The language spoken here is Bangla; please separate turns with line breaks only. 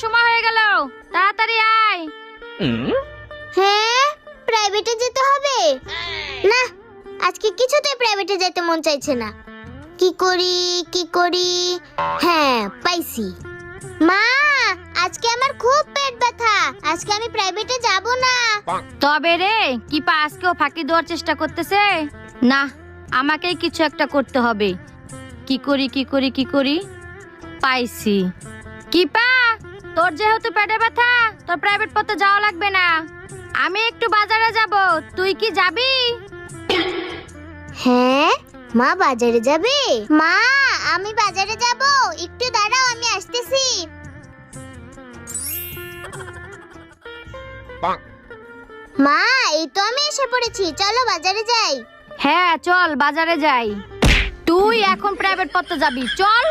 সময় হয়ে গেল, তাড়াতাড়ি আয়।
হ্যাঁ, প্রাইভেটে যেতে হবে না, আজকে কিছুতেই প্রাইভেটে যেতে মন চাইছে না। কি করি? হ্যাঁ, পাইছি। মা, আজকে আমার খুব পেট ব্যথা, আজকে আমি প্রাইভেটে যাব না।
তবে রে, কি পা আজকেও ফাঁকি দেওয়ার চেষ্টা করতেছে? না, আমাকেই কিছু একটা করতে হবে। কি করি? পাইছি। কি পা, তোর যেহেতু পেটে ব্যথা, তোর প্রাইভেট পড়তে যাওয়া লাগবে না। আমি একটু বাজারে যাব, তুই কি যাবি?
হ্যাঁ, মা বাজারে যাবে? মা, আমি বাজারে যাব, একটু দাঁড়াও, আমি আসতেছি। মা, এই তো আমি এসে পড়েছি, চলো বাজারে যাই।
হ্যাঁ চল বাজারে যাই। তুই এখন প্রাইভেট পড়তে যাবি, চল।